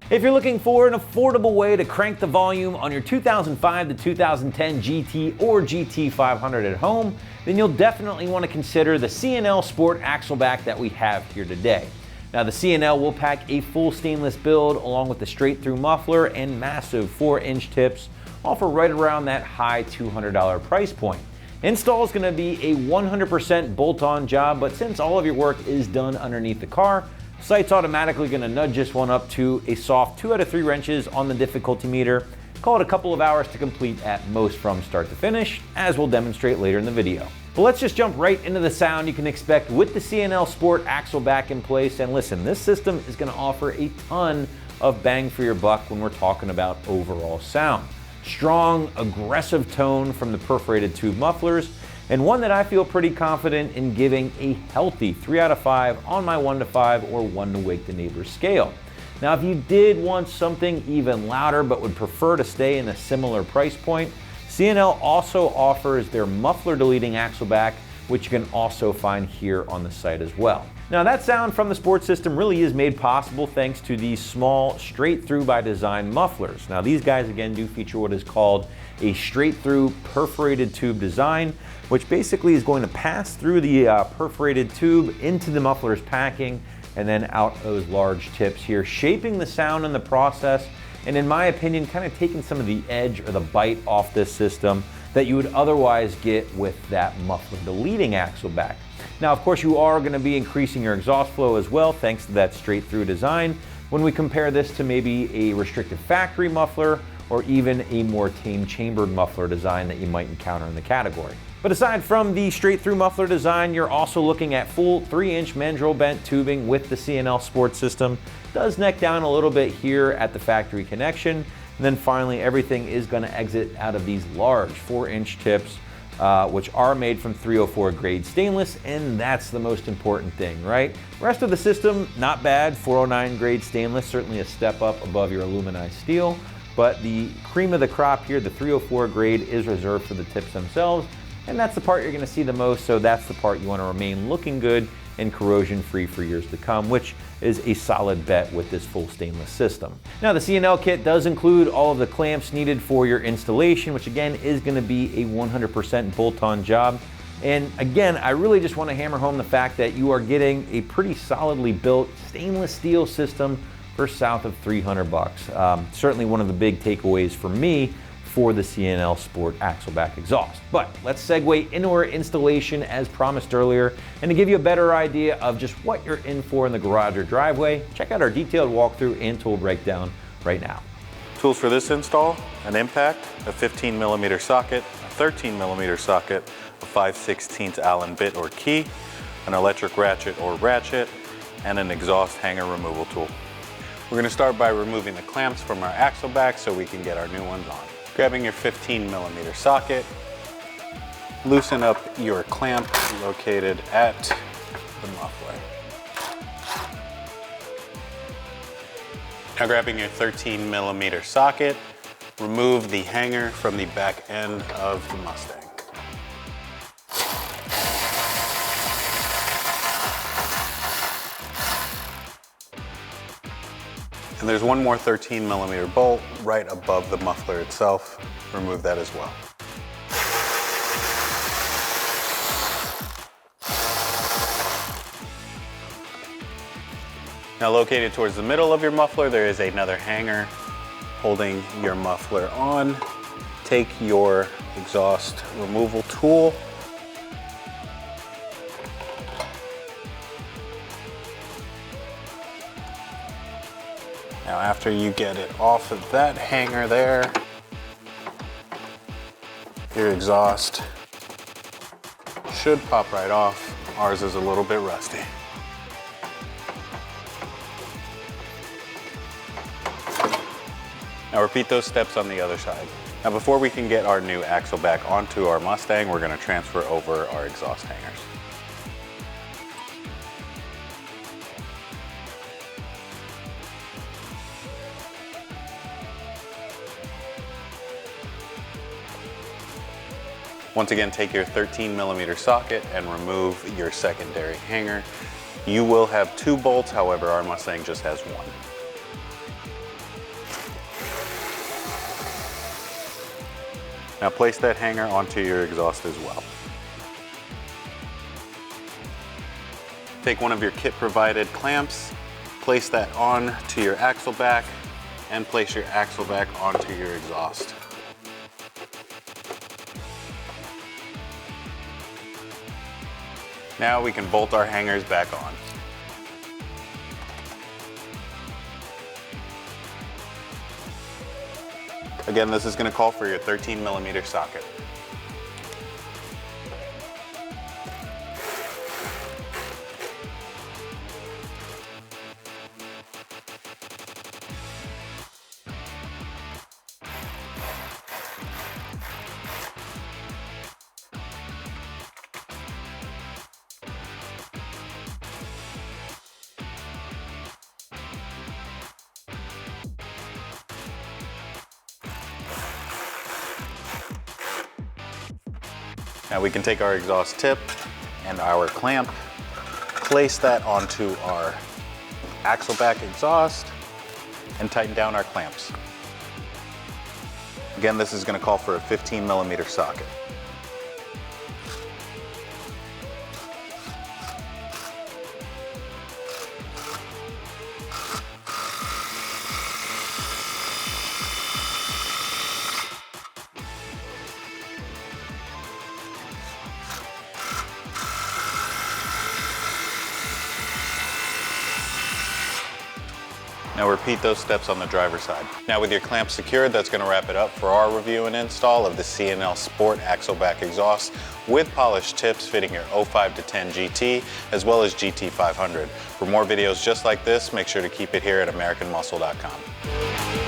If you're looking for an affordable way to crank the volume on your 2005 to 2010 GT or GT500 at home, then you'll definitely want to consider the C&L Sport Axleback that we have here today. Now the C&L will pack a full stainless build along with the straight through muffler and massive 4-inch tips, all for right around that high $200 price point. Install is going to be a 100% bolt-on job, but since all of your work is done underneath the car, site's automatically going to nudge this one up to a soft 2 out of 3 wrenches on the difficulty meter. Call it a couple of hours to complete at most from start to finish, as we'll demonstrate later in the video. But let's just jump right into the sound you can expect with the C&L Sport Axleback in place. And listen, this system is going to offer a ton of bang for your buck when we're talking about overall sound. Strong, aggressive tone from the perforated tube mufflers, and one that I feel pretty confident in giving a healthy 3 out of 5 on my 1 to 5 or 1 to wake the neighbors scale. Now, if you did want something even louder but would prefer to stay in a similar price point, C&L also offers their muffler deleting Axleback, which you can also find here on the site as well. Now that sound from the Sport system really is made possible thanks to these small straight through by design mufflers. Now these guys again do feature what is called a straight through perforated tube design, which basically is going to pass through the perforated tube into the muffler's packing and then out those large tips here, shaping the sound in the process, and in my opinion kind of taking some of the edge or the bite off this system that you would otherwise get with that muffler deleting Axleback. Now, of course, you are going to be increasing your exhaust flow as well, thanks to that straight-through design, when we compare this to maybe a restrictive factory muffler or even a more tame chambered muffler design that you might encounter in the category. But aside from the straight-through muffler design, you're also looking at full 3-inch mandrel bent tubing with the C&L Sport system. Does neck down a little bit here at the factory connection, and then finally everything is going to exit out of these large 4-inch tips, which are made from 304 grade stainless, and that's the most important thing, right? Rest of the system, not bad. 409 grade stainless, certainly a step up above your aluminized steel, but the cream of the crop here, the 304 grade, is reserved for the tips themselves, and that's the part you're going to see the most, so that's the part you want to remain looking good and corrosion free for years to come, which is a solid bet with this full stainless system. Now the C&L kit does include all of the clamps needed for your installation, which again is going to be a 100% bolt-on job. And again, I really just want to hammer home the fact that you are getting a pretty solidly built stainless steel system for south of $300. Certainly one of the big takeaways for me for the C&L Sport Axleback exhaust. But let's segue into our installation as promised earlier, and to give you a better idea of just what you're in for in the garage or driveway, check out our detailed walkthrough and tool breakdown right now. Tools for this install: an impact, a 15mm socket, a 13mm socket, a 5/16 Allen bit or key, an electric ratchet or ratchet, and an exhaust hanger removal tool. We're going to start by removing the clamps from our Axleback so we can get our new ones on. Grabbing your 15mm socket, loosen up your clamp located at the muffler. Now grabbing your 13mm socket, remove the hanger from the back end of the Mustang. And there's one more 13mm bolt right above the muffler itself. Remove that as well. Now located towards the middle of your muffler, there is another hanger holding your muffler on. Take your exhaust removal tool. Now after you get it off of that hanger there, your exhaust should pop right off. Ours is a little bit rusty. Now repeat those steps on the other side. Now before we can get our new axle back onto our Mustang, we're going to transfer over our exhaust hangers. Once again, take your 13mm socket and remove your secondary hanger. You will have 2 bolts, however, our Mustang just has 1. Now place that hanger onto your exhaust as well. Take one of your kit-provided clamps, place that on to your axle back, and place your axle back onto your exhaust. Now we can bolt our hangers back on. Again, this is going to call for your 13mm socket. Now we can take our exhaust tip and our clamp, place that onto our axle back exhaust, and tighten down our clamps. Again, this is going to call for a 15mm socket. Now repeat those steps on the driver's side. Now with your clamp secured, that's going to wrap it up for our review and install of the C&L Sport Axle Back Exhaust with polished tips fitting your 05 to 10 GT as well as GT500. For more videos just like this, make sure to keep it here at AmericanMuscle.com.